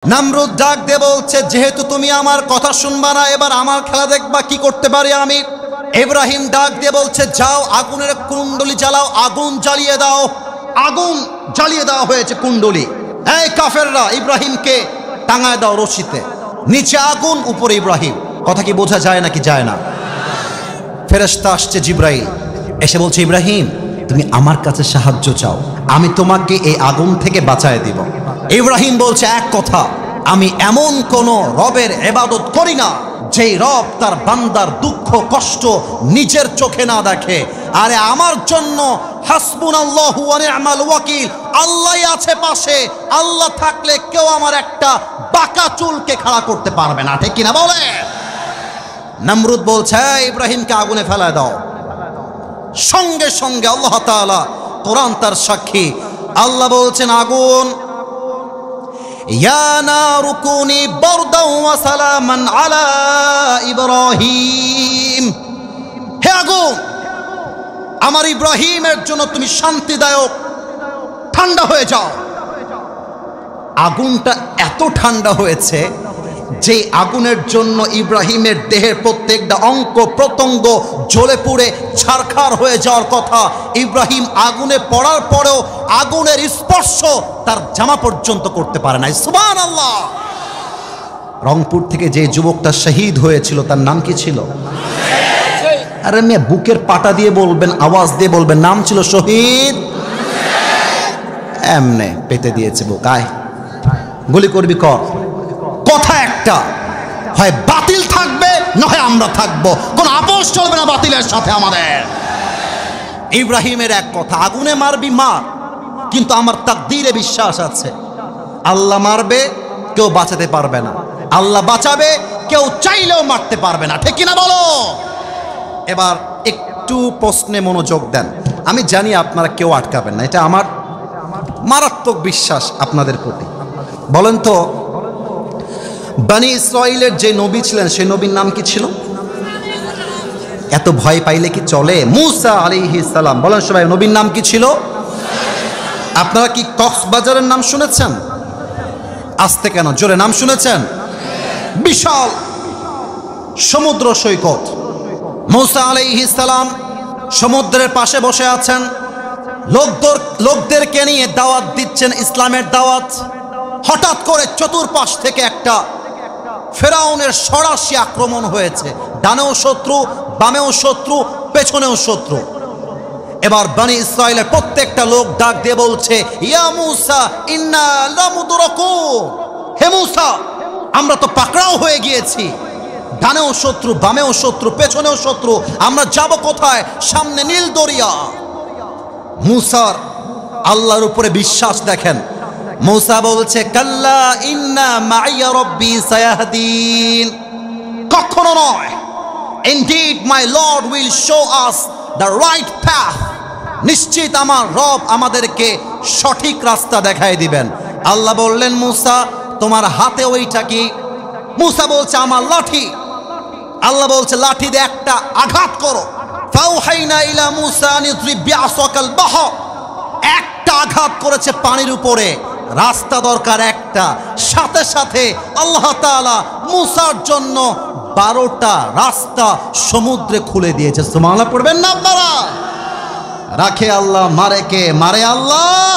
নামরুদ ডাক দিয়ে বলছে, যেহেতু তুমি আমার কথা শুনবা না, এবার আমার খেলা দেখবা কি করতে পারি আমি। ইব্রাহিম ডাক দিয়ে বলছে, যাও আগুনের কুণ্ডলি জ্বালাও, আগুন জ্বালিয়ে দাও। আগুন জ্বালিয়ে দেওয়া হয়েছে কুণ্ডলি। এই কাফেররা, ইব্রাহিমকে টাঙায় দাও রশিতে, নিচে আগুন উপরে ইব্রাহিম। কথা কি বোঝা যায় নাকি যায় না? ফেরেশতা আসছে জিব্রাইল, এসে বলছে, ইব্রাহিম তুমি আমার কাছে সাহায্য চাও, আমি তোমাকে এই আগুন থেকে বাঁচায় দিব। ইব্রাহিম বলছে এক কথা, আমি এমন কোন রবের ইবাদত করি না যেই রব তার বান্দার দুঃখ কষ্ট নিজের চোখে না দেখে। আরে আমার জন্য হাসবুনাল্লাহু ওয়া নি'মাল ওয়াকিল, আল্লাহই আছে পাশে। আল্লাহ থাকলে কেউ আমার একটা বাঁকা চুলকে খাড়া করতে পারবে না, ঠিক কিনা বলে? নমরুদ বলছে, ইব্রাহিমকে আগুনে ফেলায় দাও। সঙ্গে সঙ্গে আল্লাহ তাআলা, কোরআন তার সাক্ষী, আল্লাহ বলছেন, আগুন ইয়া নারু কুনি বারদাও ওয়া সালামান আলা ইব্রাহিম, হে আগুন আমার ইব্রাহিমের জন্য তুমি শান্তিদায়ক ঠান্ডা হয়ে যাও। আগুনটা এত ঠান্ডা হয়েছে যে আগুনের জন্য ইব্রাহিমের দেহের প্রত্যেকটা অঙ্গ প্রত্যঙ্গ জ্বলে পুড়ে ছারখার হয়ে যাওয়ার কথা। ইব্রাহিম আগুনে পড়ার পরেও আগুনের স্পর্শ তার জামা পর্যন্ত করতে পারে নাই। সুবহানাল্লাহ। রংপুর থেকে যে যুবকটা শহীদ হয়েছিল তার নাম কি ছিল? আরে মেয়ে, বুকের পাটা দিয়ে বলবেন, আওয়াজ দিয়ে বলবেন, নাম ছিল শহীদ। এমনে পেতে দিয়েছে বুক, আয় গুলি করবি কর। কথা একটা, হয় বাতিল থাকবে নয় আমরা থাকবো, কোন আপোষ চলবে না বাতিলের সাথে আমাদের। ইব্রাহিমের এক কথা, আগুনে মারবি মার, কিন্তু আমার তাকদীরে বিশ্বাস আছে, আল্লাহ মারবে কেউ বাঁচাতে পারবে না, আল্লাহ বাঁচাবে কেউ চাইলেও মারতে পারবে না, ঠিক কিনা বলো? এবার একটু প্রশ্নে মনোযোগ দেন। আমি জানি আপনারা কেউ আটকাবেন না, এটা আমার মারাত্মক বিশ্বাস আপনাদের প্রতি। বলেন তো, বনি ইসরাইলের যে নবী ছিলেন সেই নবীর নাম কি ছিল? এত ভয় পাইলে কি চলে? মুসা আলাইহিস সালাম। বলেন সবাই, নবীর নাম কি ছিল? আপনারা কি কক্সবাজারের নাম শুনেছেন? আসতে কেন, জোরে নাম শুনেছেন? বিশাল সমুদ্র সৈকত, মুসা আলাইহিস সালাম সমুদ্রের পাশে বসে আছেন, লোকদেরকে নিয়ে দাওয়াত দিচ্ছেন, ইসলামের দাওয়াত। হঠাৎ করে চতুর্পাশ থেকে একটা ফেরাউনের সরাসরি আক্রমণ হয়েছে, ডানেও শত্রু, বামেও শত্রু, পেছনেও শত্রু। এবার বনি ইসরাইলের প্রত্যেকটা লোক ডাক দিয়ে বলছে, ইয়া মুসা ইন্না লামুদরাকুন, হে মুসা আমরা তো পাকড়াও হয়ে গিয়েছি, ডানেও শত্রু, বামেও শত্রু, পেছনেও শত্রু, আমরা যাব কোথায়? সামনে নীল দরিয়া। মুসার আল্লাহর উপরে বিশ্বাস দেখেন। মুসা বলছে, কাল্লা ইন্না মাইয়া রব্বি সায়াহদিন, কখনো নয়, indeed my lord will show us the right path, নিশ্চিত আমার রব আমাদেরকে সঠিক রাস্তা দেখায় দিবেন। আল্লাহ বললেন, মুসা তোমার হাতে ওইটা কি? মুসা বলছে, আমার লাঠি। আল্লাহ বলছে, লাঠি দিয়ে একটা আঘাত করো। ফাওহাইনা ইলা মুসা আন ইদ্রিব বিআসাকাল বাহর, একটা আঘাত করেছে পানির উপরে, রাস্তা দরকার একটা, সাথে সাথে আল্লাহ তাআলা মুসার জন্য 12টা রাস্তা সমুদ্রে খুলে দিয়েছে। সুবহানাল্লাহ পড়বেন না আপনারা? রাখে আল্লাহ, মারে কে? মারে আল্লাহ।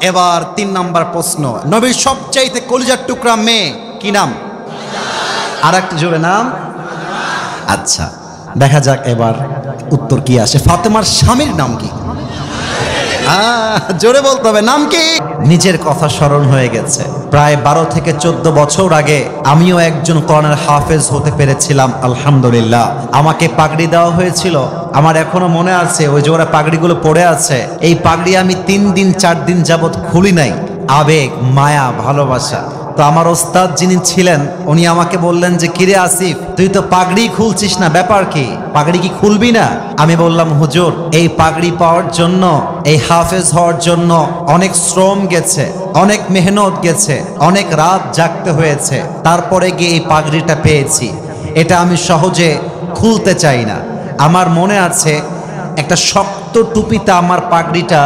এবার 3 নাম্বার প্রশ্ন, নবীর সবচাইতে কলিজার টুকরা মেয়ে কি নাম? আর একটা জোরে নাম। আচ্ছা দেখা যাক এবার উত্তর কি আসে। ফাতেমার স্বামীর নাম কি? জোরে বলতে হবে, নাম কি? নিজের কথা স্মরণ হয়ে গেছে। প্রায় 12 থেকে 14 বছর আগে আমিও একজন কোরআনের হাফেজ হতে পেরেছিলাম, আলহামদুলিল্লাহ। আমাকে পাগড়ি দেওয়া হয়েছিল, আমার এখনো মনে আছে, ওই যে ওরা পাগড়িগুলো পড়ে আছে, এই পাগড়ি আমি 3 দিন 4 দিন যাবৎ খুলি নাই। আবেগ, মায়া, ভালোবাসা। তো আমার ওস্তাদ যিনি ছিলেন উনি আমাকে বললেন যে, কিরে আসিফ তুই তো পাগড়ি খুলছিস না, ব্যাপার কি? পাগড়ি কি খুলবি না? আমি বললাম, হুজুর এই পাগড়ি পাওয়ার জন্য, এই হাফেজ হওয়ার জন্য অনেক শ্রম গেছে, অনেক মেহনত গেছে, অনেক রাত জাগতে হয়েছে, তারপরে গিয়ে এই পাগড়িটা পেয়েছি। এটা আমি সহজে খুলতে চাই না। আমার মনে আছে একটা শক্ত টুপিতে আমার পাগড়িটা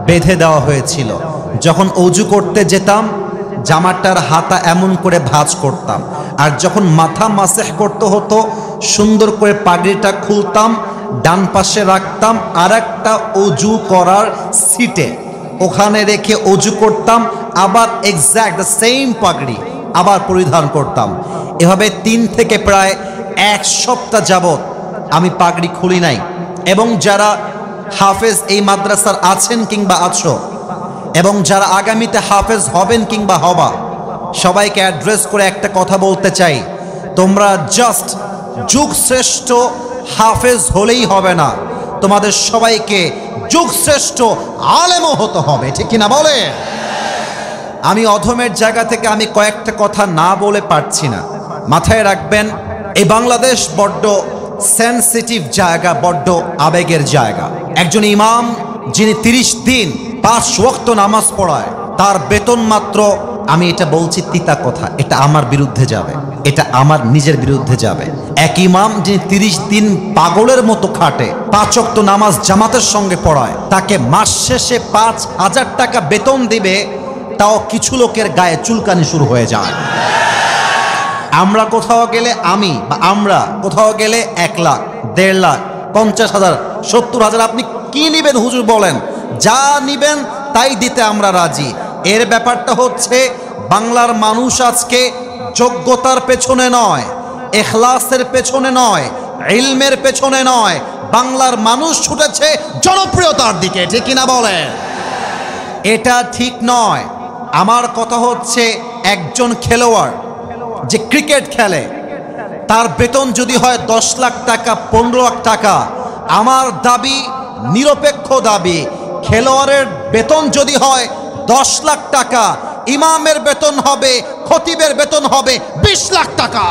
বেঁধে দেওয়া হয়েছিল। যখন অজু করতে যেতাম জামাটার হাতা এমন করে ভাঁজ করতাম, আর যখন মাথা মাসেহ করতে হতো সুন্দর করে পাগড়িটা খুলতাম, ডান পাশে রাখতাম, আর একটা অজু করার সিটে ওখানে রেখে অজু করতাম, আবার এক্স্যাক্ট দ্য সেম পাগড়ি আবার পরিধান করতাম। এভাবে 3 থেকে প্রায় 1 সপ্তাহ যাবত আমি পাগড়ি খুলি নাই। এবং যারা হাফেজ এই মাদ্রাসার আছেন কিংবা আছো, এবং যারা আগামীতে হাফেজ হবেন কিংবা হবা, সবাইকে অ্যাড্রেস করে একটা কথা বলতে চাই, তোমরা জাস্ট যুগশ্রেষ্ঠ হাফেজ হলেই হবে না, তোমাদের সবাইকে যুগশ্রেষ্ঠ আলেমও হতে হবে, ঠিক কিনা বলে? আমি অধমের জায়গা থেকে আমি কয়েকটা কথা না বলে পারছি না। মাথায় রাখবেন, এই বাংলাদেশ বড্ড সেনসিটিভ জায়গা, বড্ড আবেগের জায়গা। একজন ইমাম যিনি 30 দিন 5 ওয়াক্ত নামাজ পড়ায়, তার বেতন মাত্র, আমি এটা বলছি তিতা কথা, এটা আমার বিরুদ্ধে যাবে, এটা আমার নিজের বিরুদ্ধে যাবে। এক ইমাম যিনি 30 দিন পাগলের মতো খাটে, 5 ওয়াক্ত নামাজ জামাতের সঙ্গে পড়ায়, তাকে মাস শেষে 5,000 টাকা বেতন দিবে, তাও কিছু লোকের গায়ে চুলকানি শুরু হয়ে যায়। আমরা কোথাও গেলে, আমরা কোথাও গেলে 1 লাখ, 1.5 লাখ, 50,000, 70,000, আপনি কি নিবেন হুজুর বলেন, যা নিবেন তাই দিতে আমরা রাজি। এর ব্যাপারটা হচ্ছে, বাংলার মানুষ আজকে যোগ্যতার পেছনে নয়, ইখলাসের পেছনে নয়, ইলমের পেছনে নয়, বাংলার মানুষ ছুটেছে জনপ্রিয়তার দিকে, ঠিক কিনা বলেন? এটা ঠিক নয়। আমার কথা হচ্ছে, একজন খেলোয়াড় যে ক্রিকেট খেলে, তার বেতন যদি হয় 10 লাখ টাকা, 15 লাখ টাকা, আমার দাবি, নিরপেক্ষ দাবি, খেলোয়াড়ের বেতন যদি হয় 10 লাখ টাকা, ইমামের বেতন হবে, খতিবের বেতন হবে 20 লাখ টাকা।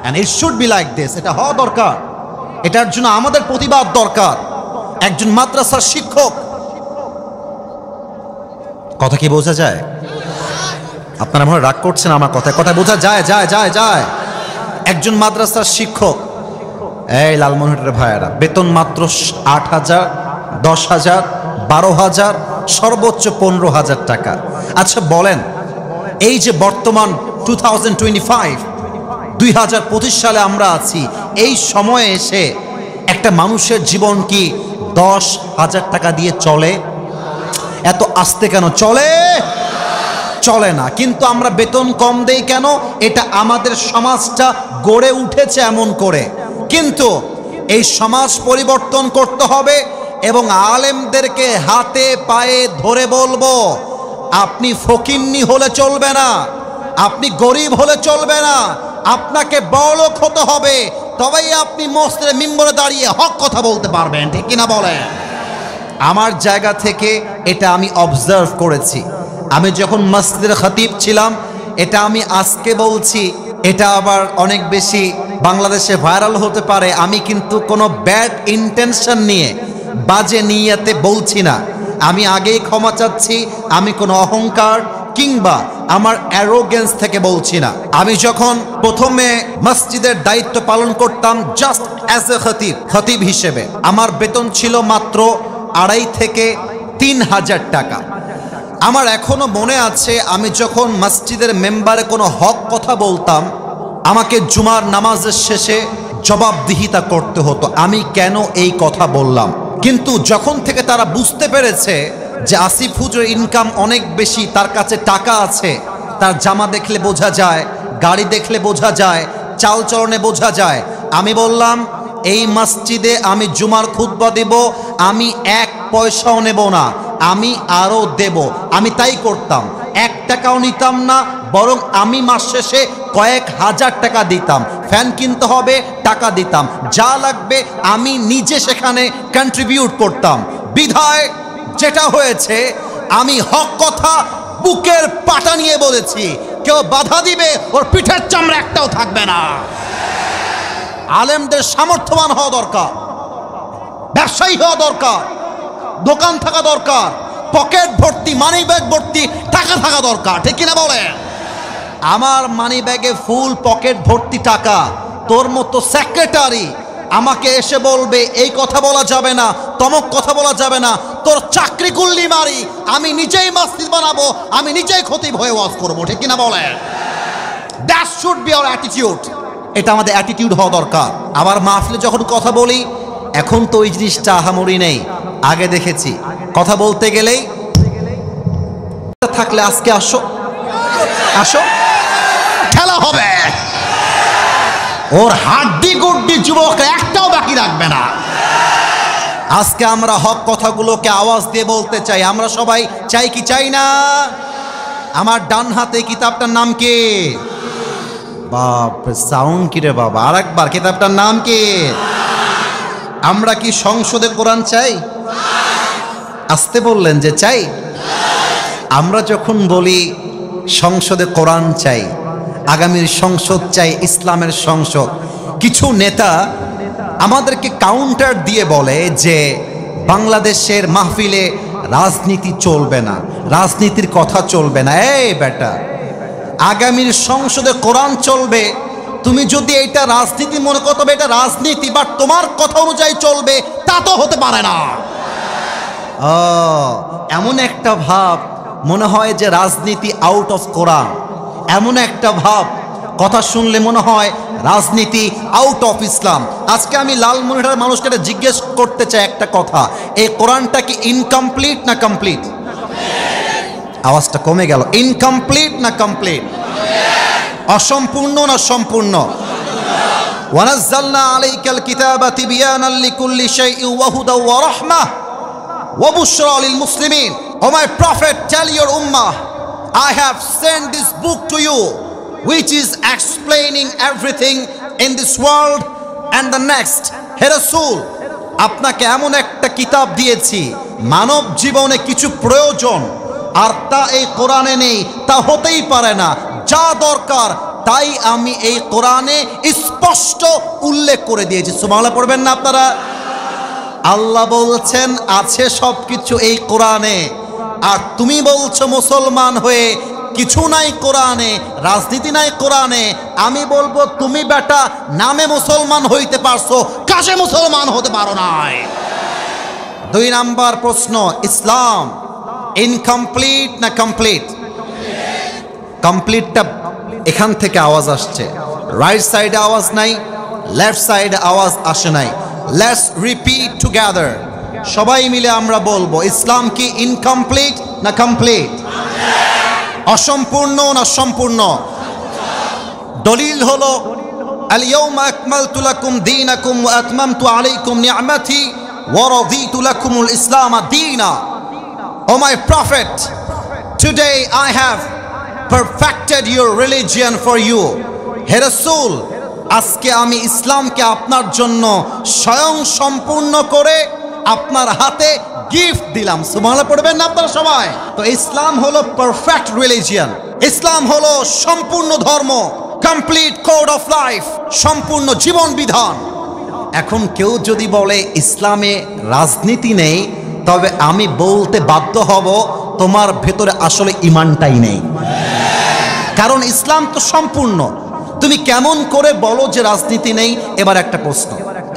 And it should be like this. এটা হওয়া দরকার। এটার জন্য আমাদের প্রতিবাদ দরকার। একজন মাদ্রাসার শিক্ষক, কথা কি বোঝা যায়? আপনারা মনে রাগ করছেন আমার কথায়, কথা বোঝা যায়। একজন মাদ্রাসার শিক্ষক, এই লালমনিরহাটের ভাইয়েরা, বেতন মাত্র 8,000, 10,000, 12,000, সর্বোচ্চ 15,000 টাকা। আচ্ছা বলেন, এই যে বর্তমান 2025 সালে আমরা আছি, এই সময়ে এসে একটা মানুষের জীবন কি 10,000 টাকা দিয়ে চলে? এত আস্তে কেন চলে? চলে না। কিন্তু আমরা বেতন কম দেই কেন? এটা আমাদের সমাজটা গড়ে উঠেছে এমন করে। কিন্তু এই সমাজ পরিবর্তন করতে হবে, এবং আলেমদেরকে হাতে পায়ে ধরে বলবো, আপনি ফকিন্নি হলে চলবে না, আপনি গরিব হলে চলবে না, আপনাকে বড়লোক হতে হবে, তবেই আপনি মসজিদের মিম্বরে দাঁড়িয়ে হক কথা বলতে পারবেন, ঠিক কিনা বলেন? আমার জায়গা থেকে এটা আমি অবজার্ভ করেছি। আমি যখন মসজিদের খতিব ছিলাম, এটা আমি আজকে বলছি, এটা আবার অনেক বেশি বাংলাদেশে ভাইরাল হতে পারে। আমি কিন্তু কোনো ব্যাড ইন্টেনশন নিয়ে, বাজে নিয়তে বলছি না। আমি আগেই ক্ষমা চাচ্ছি, আমি কোনো অহংকার কিংবা আমার অ্যারোগেন্স থেকে বলছি না। আমি যখন প্রথমে মসজিদের দায়িত্ব পালন করতাম, জাস্ট অ্যাজ এ খতিব হিসেবে, আমার বেতন ছিল মাত্র 2.5 থেকে 3,000 টাকা। আমার এখনো মনে আছে, আমি যখন মসজিদের মেম্বারে কোনো হক কথা বলতাম, আমাকে জুমার নামাজের শেষে জবাবদিহিতা করতে হতো, আমি কেন এই কথা বললাম। কিন্তু যখন থেকে তারা বুঝতে পেরেছে যে আসিফ হুজুরের ইনকাম অনেক বেশি, তার কাছে টাকা আছে, তার জামা দেখলে বোঝা যায়, গাড়ি দেখলে বোঝা যায়, চালচলনে বোঝা যায়, আমি বললাম, এই মসজিদে আমি জুমার খুতবা দেব, আমি 1 পয়সাও নেব না, আমি আরও দেব। আমি তাই করতাম, 1 টাকাও নিতাম না, বরং আমি মাস শেষে কয়েক হাজার টাকা দিতাম। ফ্যান কিনতে হবে, টাকা দিতাম, যা লাগবে আমি নিজে সেখানে কন্ট্রিবিউট করতাম। বিধায় যেটা হয়েছে, আমি হক কথা বুকের পাটা নিয়ে বলেছি, কেউ বাধা দিবে, ওর পিঠের চামড়া একটাও থাকবে না। আলেমদের সামর্থ্যবান হওয়া দরকার, ব্যবসায়ী হওয়া দরকার, দোকান থাকা দরকার, পকেট ভর্তি, মানি ব্যাগ ভর্তি টাকা থাকা দরকার, ঠিক কিনা বলেন? আমার মানি ব্যাগে ফুল পকেট ভর্তি টাকা, তোর মতো সেক্রেটারি আমাকে এসে বলবে এই কথা বলা যাবে না, তমক কথা বলা যাবে না, তোর চাকরি গুল্লি মারি, আমি নিজেই মসজিদ বানাবো, আমি নিজেই খতিব হয়ে ওয়াজ করবো, ঠিক কিনা বলেন? That should be hour attitude. এটা আমাদের অ্যাটিটিউড হওয়া দরকার। আবার মাহফিলে যখন কথা বলি, এখন তো ওই জিনিসটা আহামরি নেই, আগে দেখেছি কথা বলতে গেলেই থাকলে আজকে আসো আসো খেলা হবে, ওর হাড্ডি গুড্ডি যুবক একটাও বাকি রাখবে না। আজকে আমরা হক কথাগুলোকে আওয়াজ দিয়ে বলতে চাই। আমরা সবাই চাই কি চাই না? আমার ডান হাতে কিতাবটার নাম কি? বাপ সাউন্ড কি রে বাবা, আরেকবার, কিতাবটার নাম কি? আমরা কি সংসদে কোরআন চাই? আসতে বললেন যে চাই। আমরা যখন বলি সংসদে কোরআন চাই, আগামীর সংসদ চাই ইসলামের সংসদ, কিছু নেতা আমাদেরকে কাউন্টার দিয়ে বলে যে বাংলাদেশের মাহফিলে রাজনীতি চলবে না, রাজনীতির কথা চলবে না। এই বেটা, আগামীর সংসদে কোরআন চলবে, তুমি যদি এটা রাজনীতি মনে করো তবে এটা রাজনীতি, বাট তোমার কথা অনুযায়ী চলবে তা তো হতে পারে না। এমন একটা ভাব মনে হয় যে রাজনীতি আউট অফ কোরআন, এমন একটা ভাব কথা শুনলে মনে হয় রাজনীতি আউট অফ ইসলাম। আজকে আমি লালমনিরহাটের মানুষকে জিজ্ঞেস করতে চাই একটা কথা, এই কোরআনটা কি ইনকমপ্লিট না কমপ্লিট? আওয়াজটা কমে গেল। ইনকমপ্লিট না কমপ্লিট? অসম্পূর্ণ না সম্পূর্ণ? ওয়ানাজ্জালনা আলাইকাল কিতাবা তিবয়ানাল লিকুল্লি শাইইন ওয়া হুদাও ওয়া রাহমাহ ওয়া বুশরা লিল মুসলিমিন। O my prophet, tell your উম্মাহ, I have sent this book to you which is explaining everything in this world and the next. হে রাসূল, আপনাকে এমন একটা কিতাব দিয়েছি, মানব জীবনে কিছু প্রয়োজন আর তা এই কোরআনে নেই, তা হতেই পারে না। যা দরকার তাই আমি এই কোরআনে স্পষ্ট উল্লেখ করে দিয়েছি। সুবহানাল্লাহ পড়বেন না আপনারা? আল্লাহ বলছেন আছে সবকিছু এই কোরআনে, আর তুমি বলছো মুসলমান হয়ে কিছু নাই কোরআনে, রাজনীতি নাই কোরআনে। আমি বলবো তুমি বেটা নামে মুসলমান হইতে পারছো, কাজে মুসলমান হতে পারো নাই। 2 নাম্বার প্রশ্ন, ইসলাম ইনকমপ্লিট না কমপ্লিট? কমপ্লিটটা এখান থেকে আওয়াজ আসছে, রাইট সাইডে আওয়াজ নাই, লেফট সাইডে আওয়াজ আসে নাই। লেটস রিপিট টুগেদার, সবাই মিলে আমরা বলবো ইসলাম কি ইনকমপ্লিট না কমপ্লিট? অসম্পূর্ণ না সম্পূর্ণ? দলিল হলো আল ইয়াউমা আকমালতু লাকুম দীনাকুম ওয়া আতমামতু আলাইকুম নি'মাতি ওয়া রাদিতু লাকুমুল ইসলাম দীনা। O my prophet, today I have perfected your religion for you. হে রাসূল, আজকে আমি ইসলামকে আপনার জন্য স্বয়ং সম্পূর্ণ করে আপনার হাতে গিফট দিলাম। সুবহানাল্লাহ পড়বেন না আপনারা সবাই? তো ইসলাম হলো পারফেক্ট রিলিজিয়ন, ইসলাম হলো সম্পূর্ণ ধর্ম, কমপ্লিট কোড অফ লাইফ, সম্পূর্ণ জীবন বিধান। এখন কেউ যদি বলে ইসলামে রাজনীতি নেই, তবে আমি বলতে বাধ্য হব তোমার ভেতরে আসলে ঈমানটাই নেই, কারণ ইসলাম তো সম্পূর্ণ। তুমি কেমন করে বলো যে রাজনীতি নেই? এবার একটা প্রশ্ন,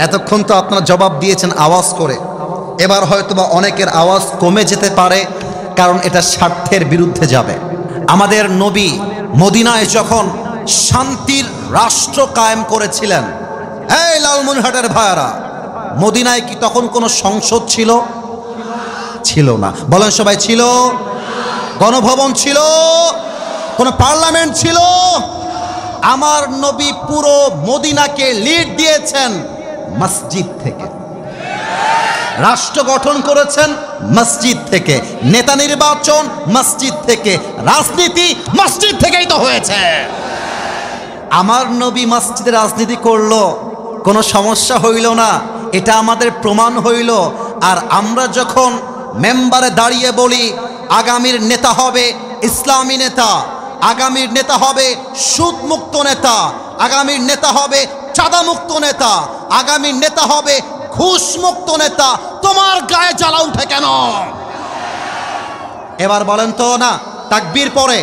এতক্ষণ তো আপনারা জবাব দিয়েছেন আওয়াজ করে, এবার হয়তো বা অনেকের আওয়াজ কমে যেতে পারে, কারণ এটা স্বার্থের বিরুদ্ধে যাবে। আমাদের নবী মদিনায় যখন শান্তির রাষ্ট্র কায়েম করেছিলেন, এই লালমনিরহাটের ভাইয়ারা, মদিনায় কি তখন কোনো সংসদ ছিল? ছিল না। বলেন সবাই, ছিল? গণভবন ছিল? কোন পার্লামেন্ট ছিল? আমার নবী পুরো মদিনাকে লিড দিয়েছেন মসজিদ থেকে, রাষ্ট্র গঠন করেছেন মসজিদ থেকে, নেতা নির্বাচন মসজিদ থেকে, রাজনীতি মসজিদ থেকেই তো হয়েছে। আমার নবী মসজিদে রাজনীতি করলো, কোনো সমস্যা হইল না, এটা আমাদের প্রমাণ হইল। আর আমরা যখন মেম্বারে দাঁড়িয়ে বলি আগামীর নেতা হবে ইসলামী নেতা, আগামীর নেতা হবে সুদমুক্ত নেতা, আগামীর নেতা হবে চাঁদামুক্ত নেতা, আগামীর নেতা হবে ঘুষমুক্ত নেতা, তোমার গায়ে জ্বালা উঠে কেন? এবার বলেন তো না, তাকবীর পরে,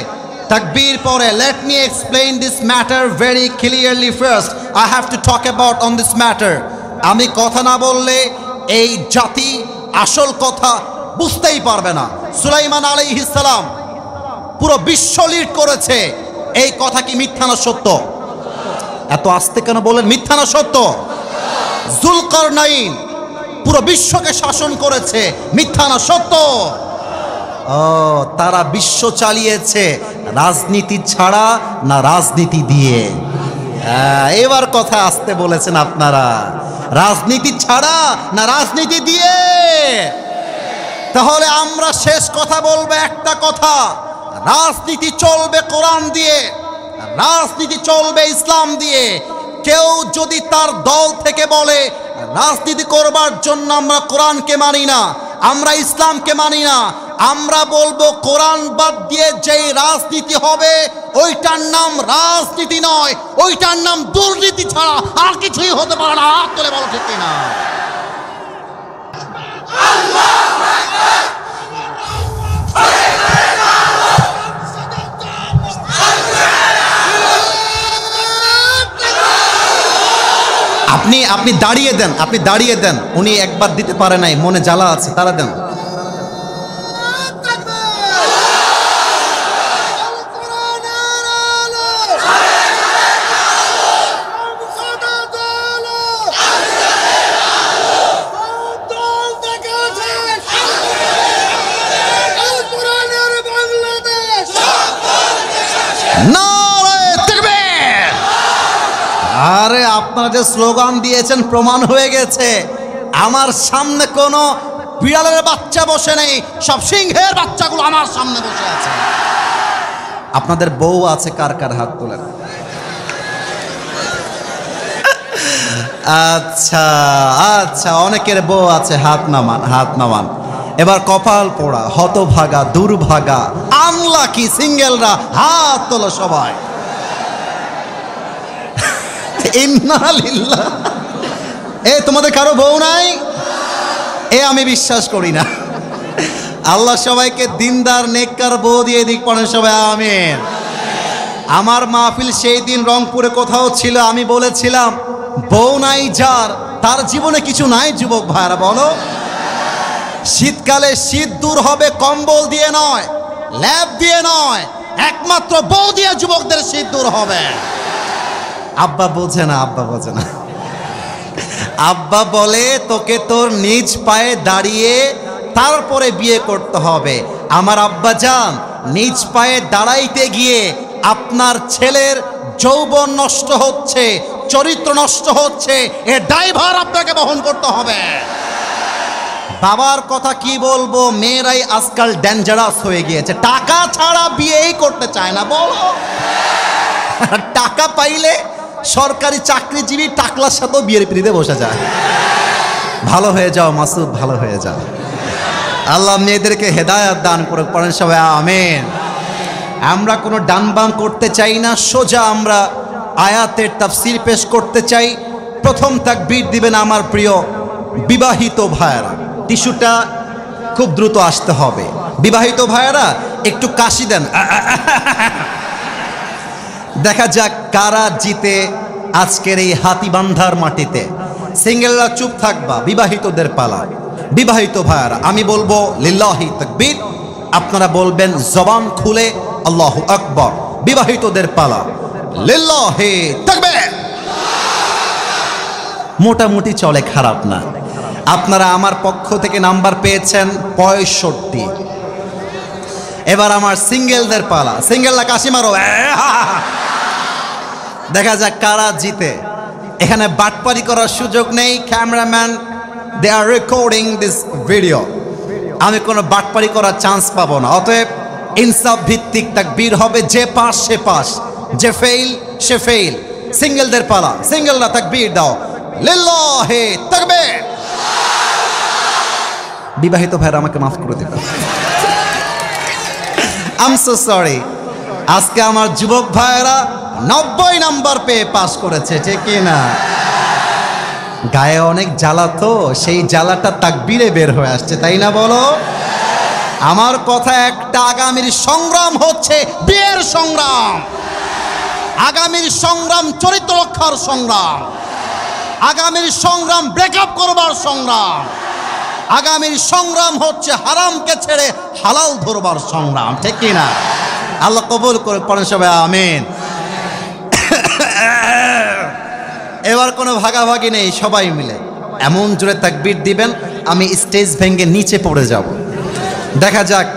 তাকবীর পরে। Let me explain this matter very clearly first. I have to talk about on this matter. আমি কথা না বললে এই জাতি আসল কথা বুঝতেই পারবে না। সুলাইমান আলাইহিস সালাম পুরো বিশ্ব লিড করেছে, এই কথা কি মিথ্যা না সত্য? এত আস্তে কেন বলেন? মিথ্যা না সত্য? যুলকারনাইন পুরো বিশ্বকে শাসন করেছে, মিথ্যা না সত্য? ও, তারা বিশ্ব চালিয়েছে রাজনীতি ছাড়া না রাজনীতি দিয়ে? এবার কথা আসতে বলেছেন আপনারা, রাজনীতি ছাড়া না রাজনীতি দিয়ে? তাহলে আমরা শেষ কথা বলবো একটা কথা, রাজনীতি চলবে কোরআন দিয়ে, রাজনীতি চলবে ইসলাম দিয়ে। কেউ যদি তার দল থেকে বলে রাজনীতি করবার জন্য আমরা কোরআনকে মানি না, আমরা ইসলামকে মানি না, আমরা বলবো কোরআন বাদ দিয়ে যেই রাজনীতি হবে ওইটার নাম রাজনীতি নয়, ওইটার নাম দুর্নীতি ছাড়া আর কিছুই হতে পারে না। হাত তুলে বলো ঠিক কিনা? আপনি দাঁড়িয়ে দেন, আপনি দাঁড়িয়ে দেন। উনি একবার দিতে পারে নাই, মনে জ্বালা আছে, তারা দেন। আরে আপনারা যে স্লোগান দিয়েছেন প্রমাণ হয়ে গেছে। আমার সামনে কোনো বিড়ালের বাচ্চা বসে নেই, সব সিংহের বাচ্চাগুলো আমার সামনে বসে আছে। আপনাদের বউ আছে কার কার? হাত তোলেন। আচ্ছা আচ্ছা, অনেকের বউ আছে, হাত নামান, হাত নামান। এবার কপাল পোড়া, হতভাগা, দুর্ভাগা, আনলাকি সিঙ্গেলরা হাত তোলো সবাই। ইন্নালিল্লাহ। এ তোমাদের কারো বউ নাই? এ আমি বিশ্বাস করি না। আল্লাহ সবাইকে দিনদার নেককার বউ দিয়ে দিক, পড়েন সবাই আমিন। আমার মাহফিল সেই দিন রংপুরে কোথাও ছিল, আমি বলেছিলাম বউ নাই যার তার জীবনে কিছু নাই। যুবক ভাইরা বলো, শীতকালে শীত দূর হবে কম্বল দিয়ে নয়, ল্যাব দিয়ে নয়, একমাত্র বউ দিয়ে যুবকদের শীত দূর হবে। আব্বা বোঝে না, আব্বা বোঝে না। আব্বা বলে তোকে তোর নিজ পায়ে দাঁড়িয়ে তারপরে বিয়ে করতে হবে। আমার আব্বা জান, নিজ পায়ে দাঁড়াইতে গিয়ে আপনার ছেলের যৌবন নষ্ট হচ্ছে, চরিত্র নষ্ট হচ্ছে, এর দায়ভার আপনাকে বহন করতে হবে। বাবার কথা কি বলবো, মেয়েরাই আজকাল ডেঞ্জারাস হয়ে গিয়েছে, টাকা ছাড়া বিয়েই করতে চায় না। বলো, টাকা পাইলে সরকারি চাকরিজীবী টাকলার সাথেও বিয়ের পিড়িতে বসে যায়। ভালো হয়ে যাও মাসুদ, ভালো হয়ে যাও। আল্লাহ মেয়েদেরকে হেদায়েত দান করে, পড়েন সবাই আমিন। আমরা কোনো ডান বাম করতে চাই না, সোজা আমরা আয়াতের তাফসীর পেশ করতে চাই। প্রথম তাকবীর দিবেন আমার প্রিয় বিবাহিত ভাইয়েরা। টিস্যুটা খুব দ্রুত আসতে হবে। বিবাহিত ভাইয়েরা একটু কাশি দেন। দেখা যাক কারা জিতে আজকের এই হাতিবান্ধার মাটিতে। সিঙ্গেলরা চুপ থাকবা, বিবাহিতদের পালা। বিবাহিত ভাইয়ারা আমি বলবো লিল্লাহি তাকবীর, আপনারা বলবেন জবান খুলে আল্লাহু আকবার। বিবাহিতদের পালা, লিল্লাহি তাকবীর। মোটামুটি চলে, খারাপ না। আপনারা আমার পক্ষ থেকে নাম্বার পেয়েছেন 65। এবার আমার সিঙ্গেলদের পালা। সিঙ্গেলরা কাশি মারো, দেখা যাক কারা জিতে। এখানে বাটপারি করার সুযোগ নেই। Cameraman, they are recording this video. আমি কোনো বাটপারি করার চান্স পাবো না। অতএব ইনসাফ ভিত্তিক তাকবীর হবে, যে পাস সে পাস, যে ফেইল সে ফেইল। সিঙ্গেলদের পালা, সিঙ্গেলরা তাকবীর দাও, লিল্লাহি তাকবীর। বিবাহিত ভাইরা আমাকে মাফ করে দিবেন, আই এম সো সরি। আজকে আমার যুবক ভাইয়েরা 90 নাম্বার পেয়ে পাস করেছে, ঠিক কি না? গায়ে অনেক জ্বালা, তো সেই জ্বালাটা তাকবীরে বের হয়ে আসছে, তাই না বলো? আমার কথা একটা, আগামীর সংগ্রাম হচ্ছে বিয়ের সংগ্রাম। আগামীর সংগ্রাম চরিত্র রক্ষার সংগ্রাম। আগামীর সংগ্রাম ব্রেকআপ করবার সংগ্রাম। আগামীর সংগ্রাম হচ্ছে হারামকে ছেড়ে হালাল ধরবার সংগ্রাম, ঠিক কি না? আল্লাহ কবুল করে, পড়েন সবাই আমিন। এবার কোনো ভাগাভাগি নেই, সবাই মিলে এমন জোরে তাকবীর দিবেন আমি স্টেজ ভেঙে নিচে পড়ে যাব। দেখা যাক,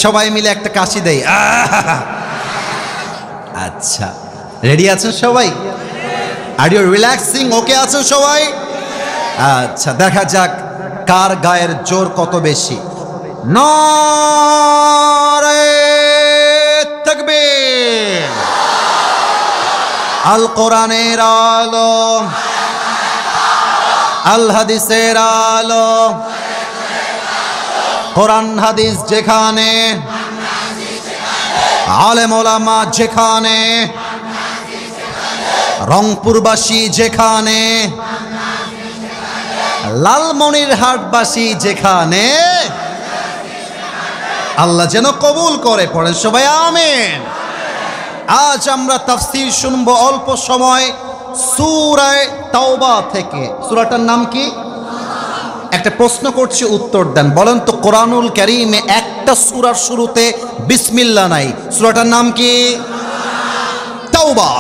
সবাই মিলে একটা কাশি দেই। আচ্ছা, রেডি আছেন সবাই? Are you relaxing? ওকে আছেন সবাই? আচ্ছা, দেখা যাক কার গায়ের জোর কত বেশি। নারে তাকবীর। আল কোরআনের আলো, আল হাদিসের আলো, কোরআন হাদিস যেখানে, আলেম ওলামা যেখানে, রংপুরবাসী যেখানে, লালমনিরহাটবাসী যেখানে, আল্লাহ যেন কবুল করে, পড়েন সবাই আমিন। আজ আমরা তাফসীর শুনবো অল্প সময় সূরা তাওবা থেকে। সূরাটার নাম কি? একটা প্রশ্ন করছি, উত্তর দেন। বলেন তো, কোরআনুল কারীমে একটা সূরার শুরুতে বিসমিল্লাহ নাই, সূরাটার নাম কি? তাওবা।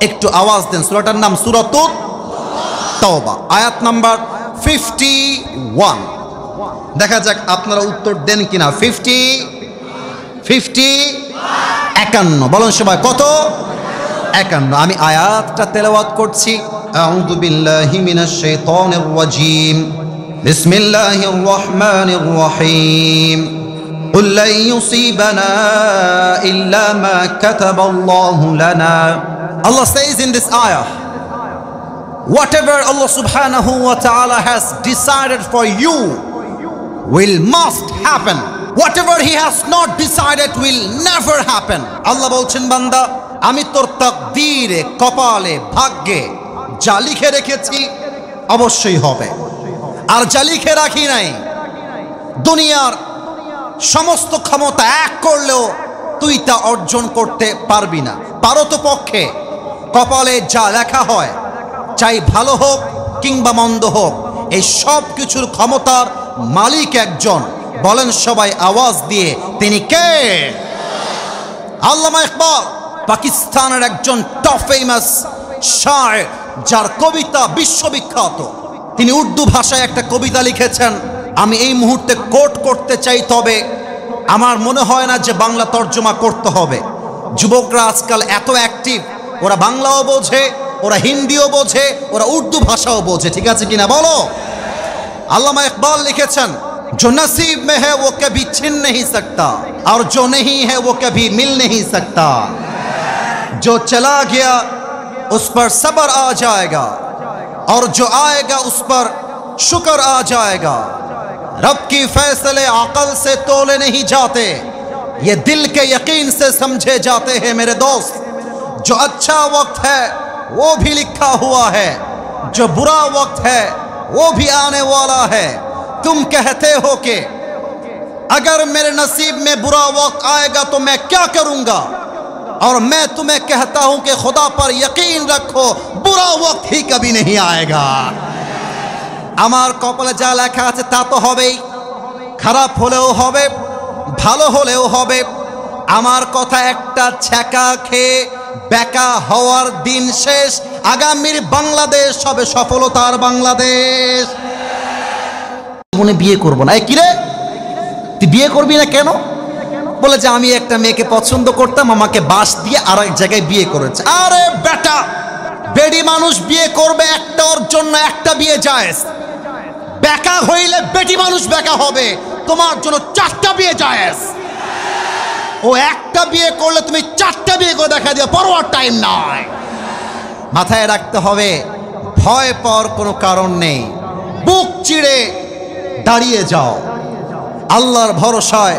একটু আওয়াজ দেন। সূরাটার নাম সূরাতুত তাওবা, আয়াত নাম্বার 51। দেখা যাক আপনারা উত্তর দেন কিনা। 51। বলুন সবাই, কত? 51। আমি আয়াতটা তেলাওয়াত করছি। আউযু বিল্লাহি মিনাশ শাইতানির রাজীম। বিসমিল্লাহির রহমানির রহিম। قل لن يصيبنا إلا ما كتب الله لنا. Allah says in this ayah, whatever Allah subhanahu wa ta'ala has decided for you must happen. Whatever he has not decided will never happen. Allah বলছেন, বান্দা আমি তোর তাকদীরে, কপালে, ভাগ্যে যা লিখে রেখেছি অবশ্যই হবে, আর যা লিখে রাখি নাই, দুনিয়ার সমস্ত ক্ষমতা এক করলেও তুই তা অর্জন করতে পারবি না। পারো তো পক্ষে কপালে যা লেখা হয়, চাই ভালো হোক কিংবা মন্দ হোক, এই সব কিছুর ক্ষমতার মালিক একজন। বলেন সবাই আওয়াজ দিয়ে, তিনি কে? আল্লামা ইকবাল পাকিস্তানের একজন টপ ফেমাস শায়ের, যার কবিতা বিশ্ববিখ্যাত। তিনি উর্দু ভাষায় একটা কবিতা লিখেছেন, আমি এই মুহূর্তে কোট করতে চাই, তবে আমার মনে হয় না যে বাংলা তর্জমা করতে হবে। যুবকরা আজকাল এত অ্যাক্টিভ, ওরা বাংলাও বোঝে, ওরা হিন্দিও বোঝে, ওরা উর্দু ভাষাও বোঝে, ঠিক আছে কিনা বলো? আল্লামা ইকবাল লিখেছেন, जो नसीब में है वो कभी छिन नहीं सकता, और जो नहीं है वो कभी मिल नहीं सकता। जो चला गया उस पर सब्र आ जाएगा, और जो आएगा उस पर शुक्र आ जाएगा। रब की फैसले अकल से तोले नहीं जाते, ये दिल के यकीन से समझे जाते हैं मेरे दोस्त। जो अच्छा वक्त है वो भी लिखा हुआ है, जो बुरा वक्त है वो भी आने वाला है। तुम कहते हो कि अगर मेरे नसीब में बुरा वक्त आएगा तो मैं क्या करूंगा, और मैं तुम्हें कहता हूं कि खुदा पर यकीन रखो, बुरा वक्त ही कभी नहीं आएगा। আমার কপালে যা লেখা আছে তা তো হবেই, খারাপ হলেও হবে, ভালো হলেও হবে। আমার কথা একটা ছ্যাঁকা খেয়ে বেকা হওয়ার দিন শেষ। আগামীর বাংলাদেশ হবে সফলতার বাংলাদেশ। মনে বিয়ে করবো না। কি রে, তুই বিয়ে করবি না কেন? বলে যে আমি একটা মেয়েকে পছন্দ করতাম, আমাকে বাস দিয়ে আর এক জায়গায় বিয়ে করেছে। আরে বেটা, বেডি মানুষ বিয়ে করবে একটা, ওর জন্য একটা বিয়ে জায়েজ। বেকা হইলে বেটি মানুষ বেকা হবে, তোমার জন্য 4টা বিয়ে জায়েজ। ও একটা বিয়ে করলে তুমি 4টা বিয়ে করে দেখা দিও, পরোয়ার টাইম নাই। মাথায় রাখতে হবে, ভয় পাওয়ার কোনো কারণ নেই। বুক চিড়ে দাঁড়িয়ে যাও, আল্লাহর ভরসায়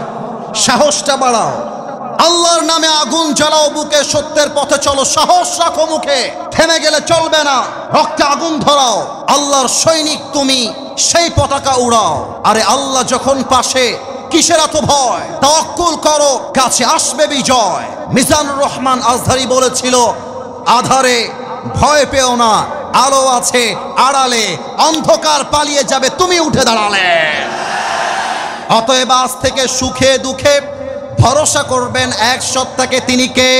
সাহসটা বাড়াও, আল্লাহর নামে আগুন জ্বালাও বুকে, সত্যের পথে চলো, সাহস রাখো মুখে, থেমে গেলে চলবে না, রক্তে আগুন ধরাও। আল্লাহর সৈনিক তুমি, সেই পতাকা উড়াও। আরে আল্লাহ যখন পাশে, কিসের এত ভয়? তাওয়াক্কুল করো, কাছে আসবে বিজয়। মিজানুর রহমান আজহারি বলেছিল, আধারে ভয় পেও না, আলো আছে আড়ালে, অন্ধকার পালিয়ে যাবে তুমি উঠে দাঁড়ালে। অতএব আজ থেকে সুখে দুঃখে ভরসা করবেন এক সত্তাকে, তিনি কে?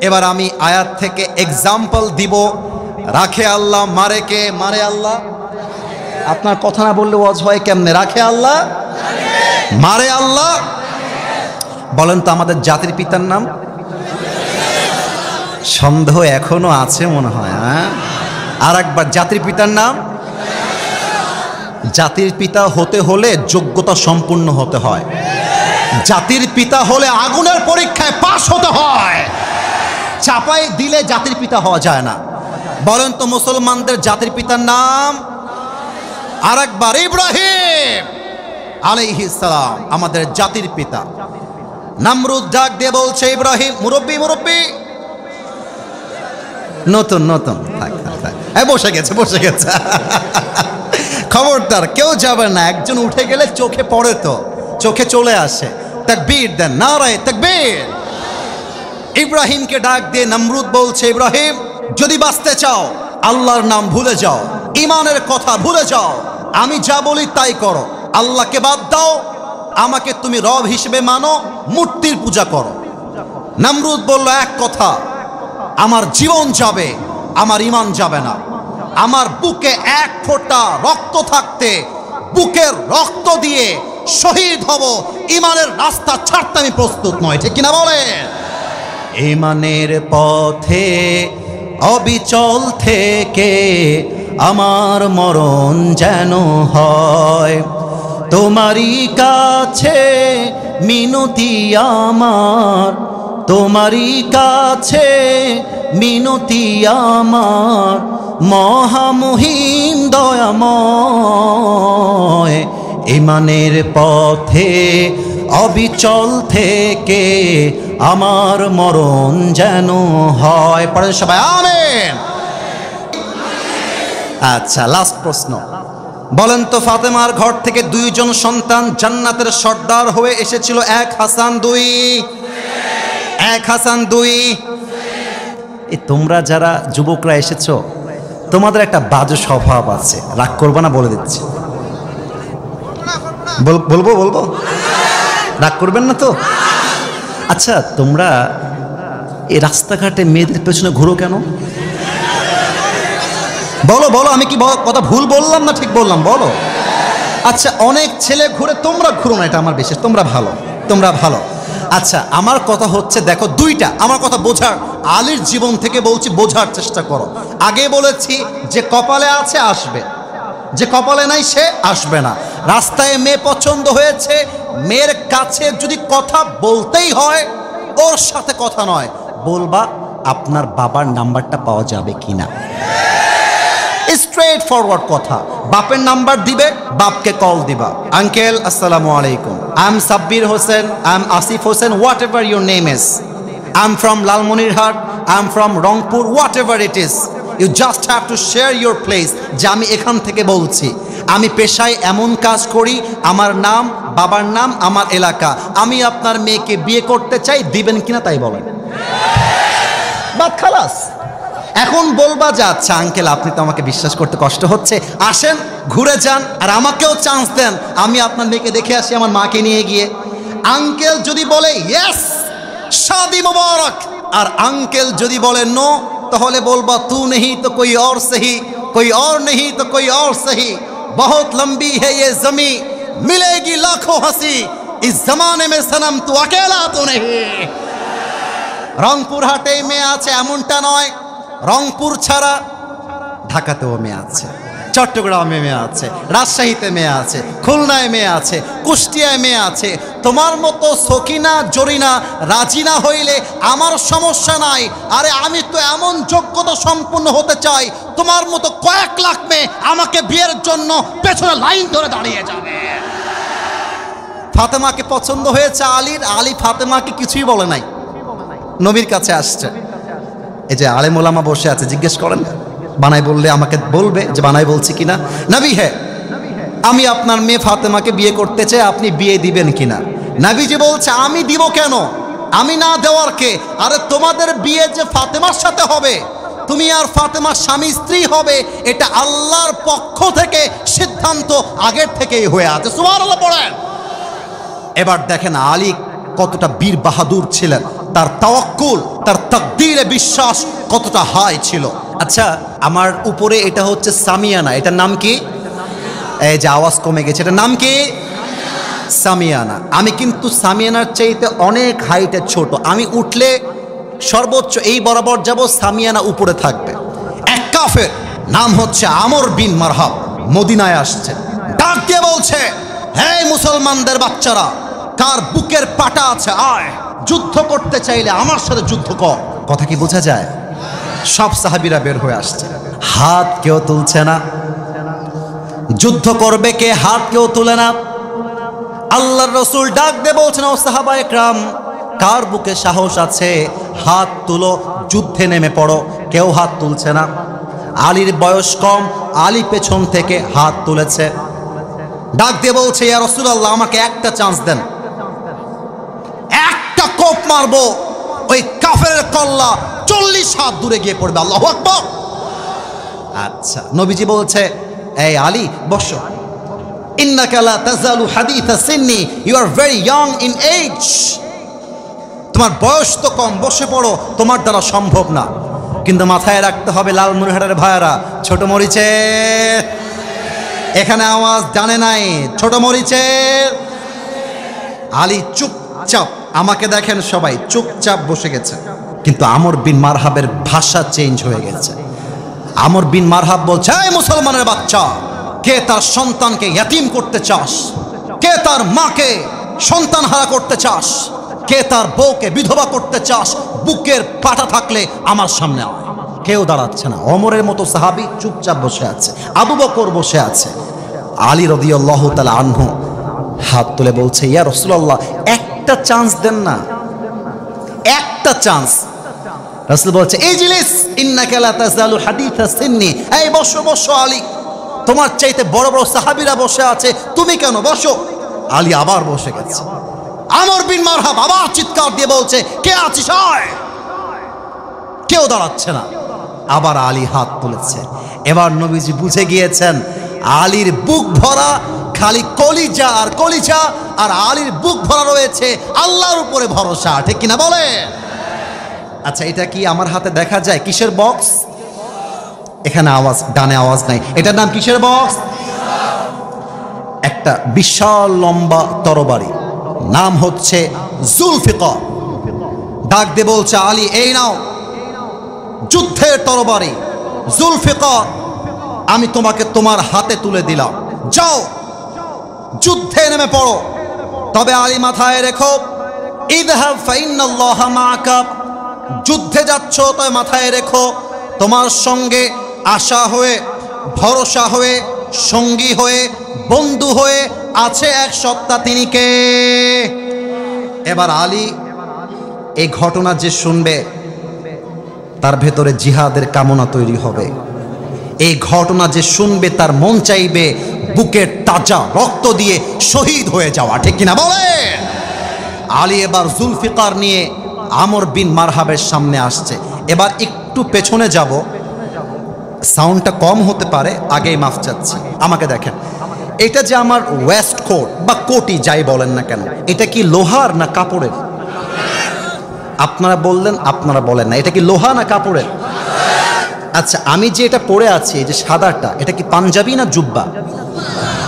এবার আমি আয়াত থেকে এক্সাম্পল দিব। রাখে আল্লাহ, মারে কে? মারে আল্লাহ। আপনার কথা না বললে ওয়াজ হয় কেমনে? রাখে আল্লাহ, মারে আল্লাহ। বলেন তো আমাদের জাতির পিতার নাম? সন্দেহ এখনো আছে মনে হয়। আর একবার, জাতির পিতার নাম? জাতির পিতা হতে হলে যোগ্যতা সম্পূর্ণ হতে হয়। জাতির পিতা হলে আগুনের পরীক্ষায় পাশ হতে হয়। চাপাই দিলে জাতির পিতা হওয়া যায় না। বলেন তো মুসলমানদের জাতির পিতার নাম? আর একবার, ইব্রাহিম আলাইহিস সালাম আমাদের জাতির পিতা। নামরুদ ডাক দিয়ে বলছে, ইব্রাহিম, মুরব্বি মুরব্বি, নতুন নতুন থাক থাক থাক, বসে গেছে বসে গেছে। খবরদার কেউ যাবে না, একজন উঠে গেলে চোখে পড়ে, তো চোখে চলে আসে। তাকবীর দেন, নারায়ে তাকবীর। ইব্রাহিমকে ডাক দিয়ে নমরুদ বলছে, ইব্রাহিম যদি বাঁচতে চাও আল্লাহর নাম ভুলে যাও, ইমানের কথা ভুলে যাও, আমি যা বলি তাই করো, আল্লাহকে বাদ দাও, আমাকে তুমি রব হিসেবে মানো, মূর্তির পূজা করো। নমরুদ বলল, এক কথা, আমার জীবন যাবে, আমার ইমান যাবে না। আমার বুকে এক ফোঁটা রক্ত থাকতে বুকের রক্ত দিয়ে শহীদ হব, ইমানের রাস্তা ছাড়তে আমি প্রস্তুত নয়। ঠিক কিনা বলে? ইমানের পথে অবিচল থেকে আমার মরণ যেন হয়, তোমারই কাছে মিনতি আমার, তোমারই কাছে মিনতি আমার, মহামহিম দয়াময়। ইমানের পথে অবিচল থেকে আমার মরণ যেন হয়। পড়েন সবাই আমিন। আচ্ছা, লাস্ট প্রশ্ন। বলেন তো ফাতেমার ঘর থেকে দুইজন সন্তান জান্নাতের সর্দার হয়ে এসেছিল, এক হাসান দুই, এক হাসান দুই। এই তোমরা যারা যুবকরা এসেছো, তোমাদের একটা বাজে স্বভাব আছে, রাগ করবে না বলে দিচ্ছি। বলবো বলবো, রাগ করবেন না তো? আচ্ছা, তোমরা এই রাস্তাঘাটে মেয়েদের পেছনে ঘুরো কেন? বলো বলো, আমি কি কথা ভুল বললাম না ঠিক বললাম? বলো। আচ্ছা, অনেক ছেলে ঘুরে, তোমরা ঘুরো না, এটা আমার বিশেষ, তোমরা ভালো, তোমরা ভালো। আচ্ছা, আমার কথা হচ্ছে, দেখো দুইটা, আমার কথা বোঝার, আলীর জীবন থেকে বলছি, বোঝার চেষ্টা করো। আগে বলেছি যে কপালে আছে আসবে, যে কপালে নাই সে আসবে না। রাস্তায় মেয়ে পছন্দ হয়েছে, মেয়ের কাছে যদি কথা বলতেই হয়, ওর সাথে কথা নয়, বলবা আপনার বাবার নাম্বারটা পাওয়া যাবে কিনা। স্ট্রেট ফরওয়ার্ড কথা। বাপের নাম্বার দিবে, বাপকে কল দিবা, আঙ্কেল আসসালামু আলাইকুম, I am Sabbir Hossain, I am Asif Hossain, whatever your name is, I am from Lalmonirhat, I am from Rangpur, whatever it is, you just have to share your place, যে আমি এখান থেকে বলছি, আমি পেশায় এমন কাজ করি, আমার নাম, বাবার নাম, আমার এলাকা, আমি আপনার মেয়েকে বিয়ে করতে চাই, দিবেন কিনা তাই বলেন। বাদ খালাস। এখন বলবা যে আচ্ছা আঙ্কেল, আপনি তো আমাকে বিশ্বাস করতে কষ্ট হচ্ছে, আসেন ঘুরে যান আর আমাকেও চান্স দেন, আমি আপনার মেয়েকে দেখে আসি আমার মাকে নিয়ে গিয়ে। আঙ্কেল যদি বলে ইয়েস, শাদি মুবারক, আর আঙ্কেল যদি বলে নো, তাহলে বলবা তু নেহি তো কোই और सही, कोई और नहीं तो कोई और सही, बहुत लंबी है ये जमी, मिलेगी लाखों हंसी, इस जमाने में सनम तू अकेला तो नहीं। রংপুর হাটে মেয়ে আছে এমনটা নয়, রংপুর ছাড়া ঢাকাতেও মেয়ে আছে, চট্টগ্রামে মেয়ে আছে, রাজশাহীতে মেয়ে আছে, খুলনায় মেয়ে আছে, কুষ্টিয়ায় মেয়ে আছে। তোমার মতো সকিনা জরিনা রাজি না হইলে আমার সমস্যা নাই, আরে আমি তো এমন যোগ্যতা সম্পন্ন হতে চাই, তোমার মতো কয়েক লাখ মেয়ে আমাকে বিয়ের জন্য পেছনে লাইন ধরে দাঁড়িয়ে যাবে। ফাতেমাকে পছন্দ হয়েছে আলীর, আলী ফাতেমাকে কিছুই বলে নাই, নবীর কাছে আসছে। এই যে আলেম ওলামা বসে আছে, জিজ্ঞেস করেন, বানাই বললে আমাকে বলবে যে বানাই বলছি কিনা। নবী হ্যাঁ, আমি আপনার মেয়ে ফাতেমাকে বিয়ে করতে চাই, আপনি বিয়ে দিবেন কিনা। নবীজি বলছে আমি দিব কেন, আমি না দেওয়ার কে? আরে তোমাদের বিয়ে যে ফাতেমার সাথে হবে, তুমি আর ফাতেমা স্বামী স্ত্রী হবে, এটা আল্লাহর পক্ষ থেকে সিদ্ধান্ত আগের থেকেই হয়ে আছে। সুবহানাল্লাহ পড়েন। এবার দেখেন আলী কতটা বীর বাহাদুর ছিলেন, তার তাওয়াক্কুল, তার তাকদীরে বিশ্বাস কতটা হাই ছিল। আচ্ছা, আমার উপরে এটা হচ্ছে সামিয়ানা, এটার নাম কি? এই যে আওয়াজ কমে গেছে, এটার নাম কি? সামিয়ানা। আমি কিন্তু সামিয়ানার চাইতে অনেক হাইটে ছোট, আমি উঠলে সর্বোচ্চ এই বরাবর যাব, সামিয়ানা উপরে থাকবে। এক কাফের নাম হচ্ছে আমর বিন মারহাব, মদিনায় আসছে, ডাক দিয়ে বলছে, হে মুসলমানদের বাচ্চারা, কার বুকের পাটা আছে আয়, যুদ্ধ করতে চাইলে আমার সাথে যুদ্ধ কর। কথা কি বোঝা যায়? সব সাহাবীরা বের হয়ে আসছে, হাত কেউ তুলছে না। যুদ্ধ করবে কে? হাত কেউ তুলে না। আল্লাহর রাসূল ডাক দিয়ে বলছেন, ও সাহাবা একরাম, কার বুকে সাহস আছে হাত তুলো, যুদ্ধে নেমে পড়ো। কেউ হাত তুলছে না। আলীর বয়স কম, আলী পেছন থেকে হাত তুলেছে, ডাক দিয়ে বলছে, ইয়া রাসূলুল্লাহ, আমাকে একটা চান্স দেন, একটা কোপ মারবো, ওই কাফেরের কল্লা 40 হাত দূরে গিয়ে পড়বে। আল্লাহু আকবার। আচ্ছা, নবীজি বলছে, এই আলী বসো, ইন্নাকা লা তাযালু হাদিথা সিন্নি, you are very young in age, তোমার বয়স তো কম, বসে পড়ো, তোমার দ্বারা সম্ভব না। কিন্তু মাথায় রাখতে হবে লালমনিরহাটের ভাইয়ারা, ছোট মরিচে এখানে আওয়াজ জানে নাই, ছোট মরিচে। আলী চুপচাপ, আমাকে দেখেন সবাই চুপচাপ বসে গেছে, কিন্তু আমর বিন মারহাবের ভাষা চেঞ্জ হয়ে গেছে। আমর বিন মারহাব বলছে, এই মুসলমানের বাচ্চা, কে তার সন্তানকে ইয়াতিম করতে চাস? কে তার মাকে সন্তান হারা করতে চাস? কে তার বউকে বিধবা করতে চাস? বুকের পাটা থাকলে আমার সামনে আয়। কেউ দাঁড়াচ্ছে না। ওমরের মতো সাহাবী চুপচাপ বসে আছে, আবু বকর বসে আছে। আলী রাদিয়াল্লাহু তাআলা আনহু হাত তুলে বলছে, ইয়া রাসূলুল্লাহ, একটা চান্স দেন না, একটা চান্স। রাসূল বলছে, ইজলিস ইন্নাকা লা তাযালু হাদিথা সিন্নি, এই বসো বসো আলী, তোমার চাইতে বড় বড় সাহাবীরা বসে আছে, তুমি কেন? বসো। আলী আবার বসে গেছে। আমর বিন মারহাব আবার চিৎকার দিয়ে বলছে, কে আছিস আয়। কেউ দাঁড়াচ্ছে না। আবার আলী হাত তুলেছে। এবার নবীজি বুঝে গিয়েছেন আলীর বুক ভরা খালি কলিজা আর কলিজা, আর আলীর বুক ভরা রয়েছে আল্লাহর উপরে ভরসা। ঠিক কিনা বলে? আচ্ছা, এটা কি আমার হাতে দেখা যায়? কিসের বক্স? এখানে আওয়াজ, ডানে আওয়াজ নাই, এটার নাম কিসের বক্স? একটা বিশাল লম্বা তরবারি, নাম হচ্ছে জুলফিকার। ডাক দিয়ে বলছে, আলী এই নাও যুদ্ধের তরবারি জুলফিকার, আমি তোমাকে তোমার হাতে তুলে দিলাম, যাও যুদ্ধে নেমে পড়ো। তবে আলী মাথায় রেখো, ইযহাব ফাইন্নাল্লাহা মাআকা, যুদ্ধে যাচ্ছ তবে মাথায় রেখো তোমার সঙ্গে আশা হয়ে, ভরসা হয়ে, সঙ্গী হয়ে, বন্ধু হয়ে আছে এক সত্তা, তিনি কে? এবার আলী এই ঘটনা যে শুনবে তার ভেতরে জিহাদের কামনা তৈরি হবে। এই ঘটনা যে শুনবে তার মন চাইবে বুকের তাজা রক্ত দিয়ে শহীদ হয়ে যাওয়া। ঠিক কিনা বলে? আলী এবার জুলফিকার নিয়ে আমর বিন মারহাবের সামনে আসছে। এবার একটু পেছনে যাব, সাউন্ডটা কম হতে পারে, আগেই মাফ চাচ্ছি। আমাকে দেখেন, এটা যে আমার ওয়েস্ট কোট বা কোটি যাই বলেন না কেন, এটা কি লোহার না কাপড়ের? আপনারা বললেন, আপনারা বলেন না, এটা কি লোহা না কাপড়ের? আচ্ছা, আমি যে এটা পরে আছি, এই যে সাদাটা, এটা কি পাঞ্জাবি না জুব্বা?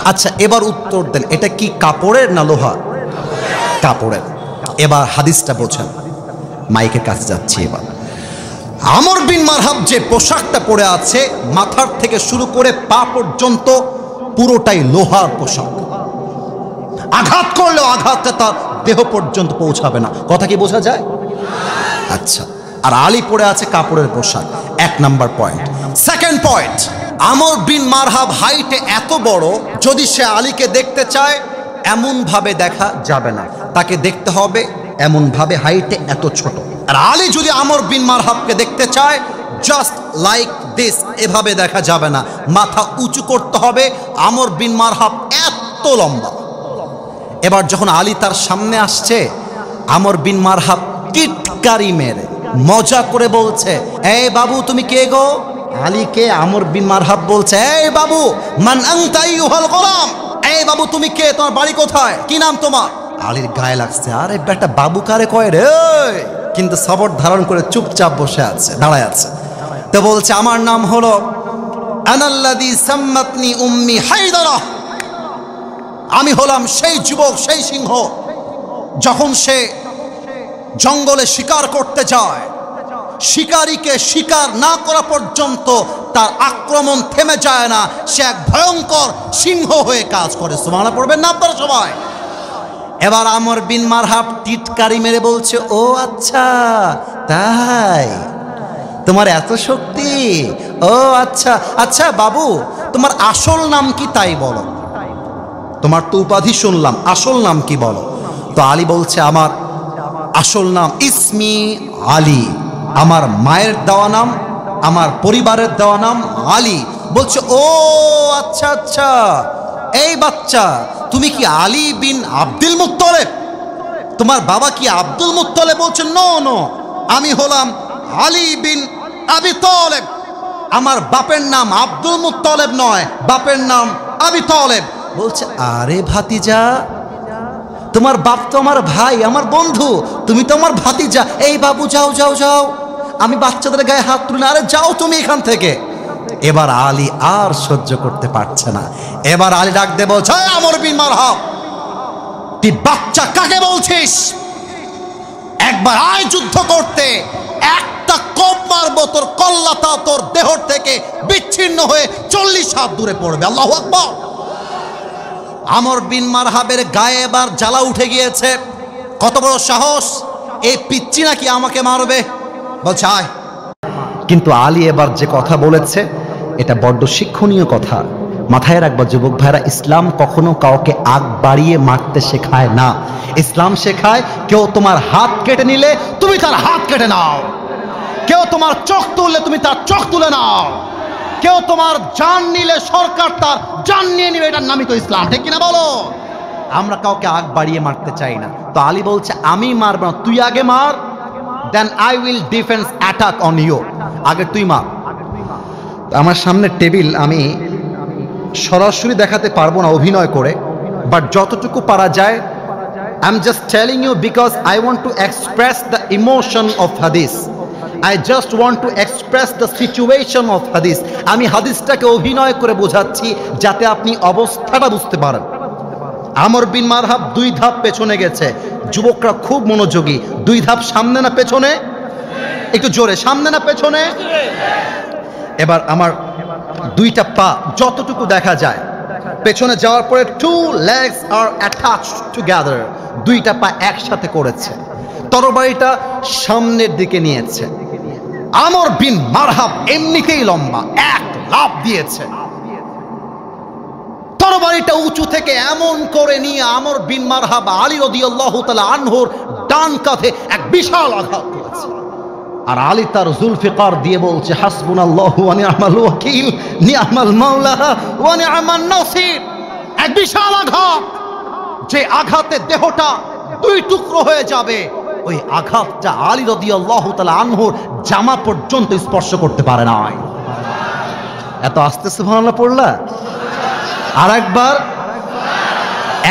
আচ্ছা, এবার উত্তর দেন, এটা কি কাপড়ের না লোহা? কাপড়ের। এবার হাদিসটা বোঝেন, মাইকের কাছে যাচ্ছি। এবার আমর বিন মারহাব যে পোশাকটা পরে আছে, মাথার থেকে শুরু করে পা পর্যন্ত পুরোটাই লোহার পোশাক। আঘাত করলেও আঘাতটা তার দেহ পর্যন্ত পৌঁছাবে না। কথা কি বোঝা যায়? আচ্ছা, আর আলী পরে আছে কাপড়ের পোশাক। এক নাম্বার পয়েন্ট। সেকেন্ড পয়েন্ট, আমর বিন মারহাব হাইটে এত বড়, যদি সে আলীকে দেখতে চায় এমন ভাবে দেখা যাবে না, তাকে দেখতে হবে এমন ভাবে হাইটে এত ছোট। আর আলী যদি আমর বিন মারহাবকে দেখতে চায় জাস্ট লাইক দিস, এভাবে দেখা যাবে না, মাথা উঁচু করতে হবে। আমর বিন মারহাব এত লম্বা। এবার যখন আলী তার সামনে আসছে, আমর বিন মারহাব কিটকারি মেরে মজা করে বলছে, এই বাবু তুমি কে গো? আলীকে আমর বিন মারহাব বলছে, এই বাবু মান আনতা আইয়ুহাল গোলাম, এই বাবু তুমি কে, তোমার বাড়ি কোথায়, কি নাম তোমার? আলীর গায়ে লাগছে, আরে বেটা বাবু কারে কয় রে, কিন্তু সবর ধারণ করে চুপচাপ বসে আছে, দাঁড়ায় আছে। তো বলছে আমার নাম হলো আনাল্লাযী সাম্মাতনি উম্মি হায়দারা, আমি হলাম সেই যুবক, সেই সিংহ, যখন সে জঙ্গলে শিকার করতে যায়, শিকারীকে শিকার না করা পর্যন্ত তার আক্রমণ থেমে যায় না, সে এক ভয়ঙ্কর সিংহ হয়ে কাজ করে। সুবহানাল্লাহ পড়বেন না আপনারা সবাই? এবার আমর বিন মারহাব টিটকারি মেরে বলছে, ও আচ্ছা তাই, তোমার এত শক্তি, ও আচ্ছা আচ্ছা বাবু তোমার আসল নাম কি তাই বলো, তোমার তো উপাধি শুনলাম, আসল নাম কি বলো? তো আলী বলছে আমার আসল নাম ইসমি আলী, আমার মায়ের দেওয়া নাম, আমার পরিবারের দেওয়া নাম আলী। বলছে ও আচ্ছা আচ্ছা, এই বাচ্চা তুমি কি আলী বিন আব্দুল মুত্তালিব, তোমার বাবা কি আব্দুল মুত্তালিব? বলছে নো নো, আমি হলাম আলী বিন আবি তালেব, আমার বাপের নাম আব্দুল মুত্তালিব নয়, বাপের নাম আবি তালেব। বলছে আরে ভাতিজা, তোমার বাপ তো আমার ভাই, আমার বন্ধু, তুমি তো আমার ভাতিজা, এই বাবু যাও যাও যাও, আমি বাচ্চাদের গায়ে হাত তুলি না, আরে যাও তুমি এখান থেকে। এবার আলী আর সহ্য করতে পারছে না, এবার আলী ডাক দে বলছে, আমর বিন মারহাব তুই বাচ্চা কাকে বলছিস, একবার আয় যুদ্ধ করতে, একটা কোপ মারবো তোর কল্লাটা তোর দেহ থেকে বিচ্ছিন্ন হয়ে 40 হাত দূরে পড়বে। আল্লাহু আকবার। আমর বিন মারহাবের গায়ে এবার জ্বালা উঠে গিয়েছে, কত বড় সাহস, এই পিচ্চি নাকি আমাকে মারবে, বলছে আয়। কিন্তু আলী এবার যে কথা বলেছে এটা বড্ড শিক্ষণীয় কথা, মাথায় রাখবা যুবক ভাইরা, ইসলাম কখনো কাউকে আগ বাড়িয়ে মারতে শেখায় না। ইসলাম শেখায় কেউ তোমার হাত কেটে নিলে তুমি তার হাত কেটে নাও, কেউ তোমার চোখ তুললে তুমি তার চোখ তুলে নাও, কেউ তোমার জান নিলে সরকার তার জান নিয়ে নিবে, এটার নামই তো ইসলাম, ঠিক কিনা বলো? আমরা কাউকে আগ বাড়িয়ে মারতে চাই না। তো আলী বলছে আমি মারব না, তুই আগে মার, then I will defence attack on you, আগে তুই মার। আমার সামনে টেবিল, আমি সরাসরি দেখাতে পারবো না অভিনয় করে, বাট যতটুকু পারা যায়, I am just telling you because I want to express the emotion of হাদিস, I just want to express the situation of hadith. আমি হাদিসটাকে অভিনয় করে বোঝাচ্ছি যাতে আপনি অবস্থাটা বুঝতে পারেন। আমর বিন মারহাব 2 ধাপ পেছনে গেছে, যুবকরা খুব মনোযোগী, 2 ধাপ সামনে না পেছনে, একটু জোরে, সামনে না পেছনে। এবার আমার 2টা পা যতটুকু দেখা যায় পেছনে যাওয়ার পরে 2 legs are attached together, 2টা পা একসাথে করেছে, তরবারিটা সামনের দিকে নিয়েছে। আমর বিন মারহাব এমনিতেই লম্বা, এক লাফ দিয়েছে, তরবারিটা উঁচু থেকে এমন করে নিয়ে আমর বিন মারহাব আলী রাদিয়াল্লাহু তাআলা আনহুর ডান কাঁধে এক বিশাল আঘাত করেছে। আর আলী তার জুলফিকার দিয়ে বলছে হাসবুনাল্লাহু ওয়া নি'মাল ওয়াকিল, নি'মাল মাওলা ওয়া নি'মান নাসির। এক বিশাল আঘাত, যে আঘাতে দেহটা 2 টুকরো হয়ে যাবে, ওই আঘাতটা আলী রাদিয়াল্লাহু তাআলা আনহুর জামা পর্যন্ত স্পর্শ করতে পারে নাই। এত আস্তে সুবহানাল্লাহ পড়লা? আর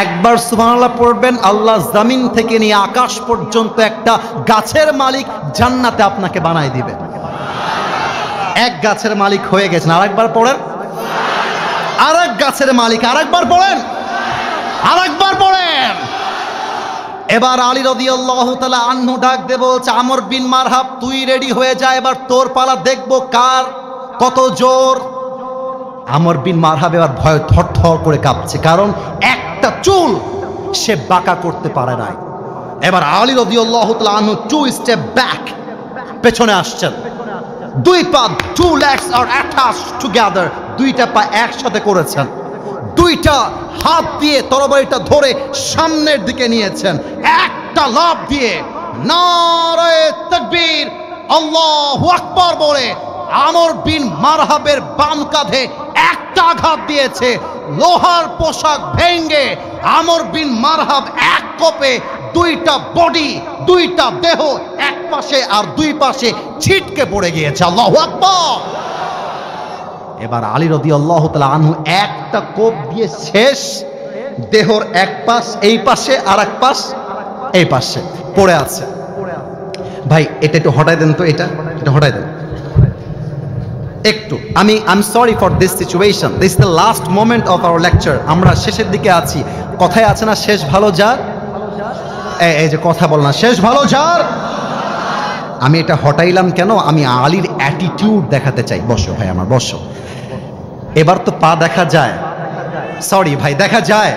একবার সুবহানাল্লাহ পড়বেন, আল্লাহ জমিন থেকে নিয়ে আকাশ পর্যন্ত একটা গাছের মালিক জান্নাতে আপনাকে বানায় দিবে। এক গাছের মালিক হয়ে গেছেন, আরেকবার পড়েন, আরেক গাছের মালিক, আরেকবার পড়েন, আরেকবার পড়েন। এবার আলী রাদিয়াল্লাহু তাআলা আনহু ডাক দিয়ে বলছে আমর বিন মারহাব তুই রেডি হয়ে যা, এবার তোর পালা, দেখবো কার কত জোর। আমর বিন মারহাব এবার ভয় থরথর করে কাঁপছে, কারণ একটা চুল সে বাঁকা করতে পারে নাই। এবার আলী রাদিয়াল্লাহু তাআলা আনহু 2 স্টেপ ব্যাক, পেছনে আসছেন, 2 পা, 2 legs are attached together, 2টা পা একসাথে করেছেন, 2টা হাত দিয়ে তরবারিটা ধরে সামনের দিকে নিয়েছেন, একটা লাফ দিয়ে নারায়ে তাকবীর আল্লাহু আকবার বলে আমর বিন মারহাবের বাম কাঁধে একটা আঘাত দিয়েছে, লোহার পোশাক ভেঙে আমর বিন মারহাব এক কোপে দুইটা বডি, দুইটা দেহ এক পাশে আর দুই পাশে ছিটকে পড়ে গিয়েছে। আল্লাহু আকবার। এবার আলী রাদিয়াল্লাহু তাআলা আনহু একটা কোপ দিয়ে শেষ, দেহর এক পাশ এই পাশে আর এক পাশ এই পাশে পড়ে আছে। ভাই এটা একটু হটাই দেন তো, এটা হটাই দেন একটু। I'm sorry for this situation. This is the last moment of our lecture. আমরা শেষের দিকে আছি। কথায় আছে না, শেষ ভালো যার, এই যে কথা বল না, শেষ ভালো যার। আমি এটা হটাইলাম কেন? আমি আলীর অ্যাটিটিউড দেখাতে চাই। বসো ভাই আমার, বসো। এবার তো পা দেখা যায়, সরি ভাই দেখা যায়।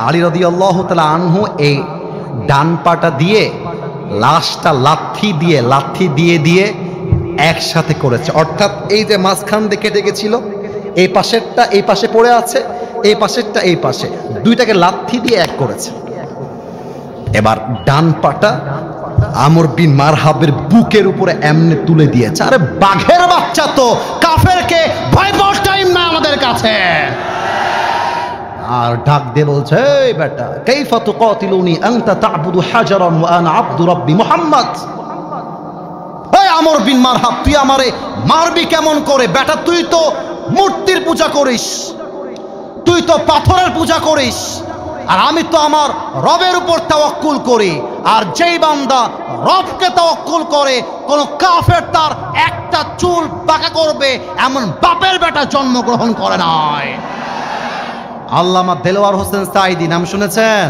আলী রাদিয়াল্লাহু তাআলা আনহু এই ডান পাটা দিয়ে লাশটা লাথি দিয়ে দিয়ে একসাথে করেছে। অর্থাৎ এই যে মাঝখান দিয়ে কেটে গেছিল, এই পাশেরটা এই পাশে পড়ে আছে, এই পাশেরটা এই পাশে, দুইটাকে লাথি দিয়ে এক করেছে। এবার ডান পাটা আমর বিন মারহাবের বুকের উপরে এমনি তুলে দিয়েছে। আরে বাঘের বাচ্চা তো, কাফেরকে ভয় পাওয়ার টাইম না আমাদের কাছে। আর ডাক দিয়ে বলছে, এই বেটা, কাইফা তুকাতিলুনি আনতা তা'বুদু হাজারান ওয়া আনা আবদু রাব্বি মুহাম্মদ। এই আমর বিন মারহাব, তুই আমারে মারবি কেমন করে? বেটা তুই তো মূর্তির পূজা করিস, তুই তো পাথরের পূজা করিস, আর আমি তো আমার রবের উপর তাওয়াক্কুল করি। আর যেই বান্দা রবকে তাওয়াক্কুল করে, কোন কাফের তার একটা চুল বাঁকা করবে এমন বাপের বেটা জন্মগ্রহণ করে নাই। আল্লামা দেলোয়ার হোসেন সাঈদী নাম শুনেছেন?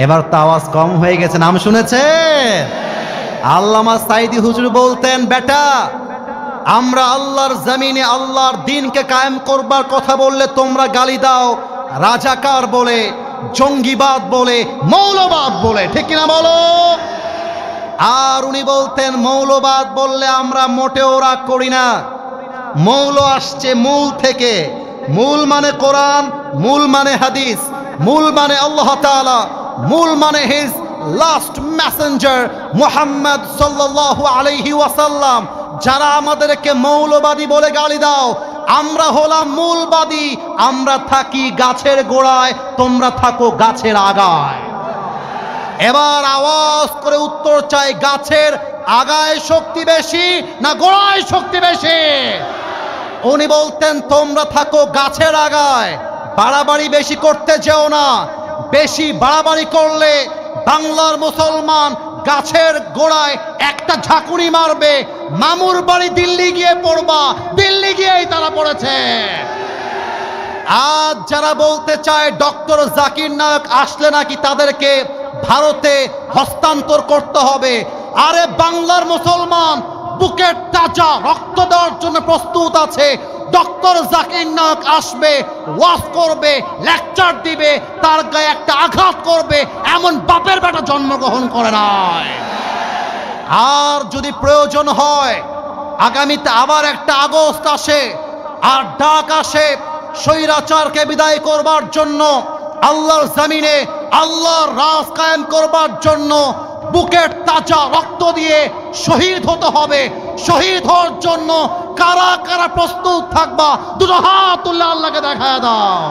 এবার তো আওয়াজ কম হয়ে গেছে, নাম শুনেছেন? আল্লামা সাঈদী হুজুর বলতেন, বেটা আমরা আল্লাহর জমিনে আল্লাহর দ্বীনকে কায়েম করবার কথা বললে তোমরা গালি দাও রাজাকার বলে, জঙ্গিবাদ বলে, মৌলবাদ বলে, ঠিক কিনা বলো? আর উনি বলতেন, মৌলবাদ বললে আমরা মোটেও রাগ করি না। মৌল আসছে মূল থেকে। মূল মানে কোরআন, মূল মানে হাদিস, মূল মানে আল্লাহ তাআলা, মূল মানে হিজ লাস্ট মেসেঞ্জার মুহাম্মদ সাল্লাল্লাহু আলাইহি ওয়াসাল্লাম। যারা আমাদেরকে মৌলবাদী বলে গালি দাও, আমরা হলাম মূলবাদী। আমরা থাকি গাছের গোড়ায়, তোমরা থাকো গাছের আগায়। এবার আওয়াজ করে উত্তর চাই, গাছের আগায় শক্তি বেশি না গোড়ায় শক্তি বেশি? উনি বলতেন, তোমরা থাকো গাছের আগায়, বাড়াবাড়ি বেশি করতে যেও না। বেশি বাড়াবাড়ি করলে বাংলার মুসলমান গাছের গোড়ায় একটা ঝাঁকুনি মারবে, মামুর বাড়ি দিল্লি গিয়ে পড়বা। দিল্লি গিয়েই তারা পড়েছে। আজ যারা বলতে চায় ডক্টর জাকির নায়ক আসলে নাকি তাদেরকে ভারতে হস্তান্তর করতে হবে, আরে বাংলার মুসলমান বুকের তাজা রক্ত দেওয়ার জন্য প্রস্তুত আছে। ডক্টর জাকির নায়ক আসবে, ওয়াজ করবে, লেকচার দিবে, তার গায়ে একটা আঘাত করবে এমন বাপের বেটা জন্মগ্রহণ করে নাই। আর যদি প্রয়োজন হয়, আগামীতে আবার একটা আগস্ট আসে আর ডাক আসে স্বৈরাচারকে বিদায় করবার জন্য, আল্লাহর জমিনে আল্লাহর রাজ কায়েম করবার জন্য বুকের তাজা রক্ত দিয়ে শহীদ হতে হবে। শহীদ হওয়ার জন্য কারা কারা প্রস্তুত থাকবা? দুটো হাত তুলে আল্লাহকে দেখায় দাও।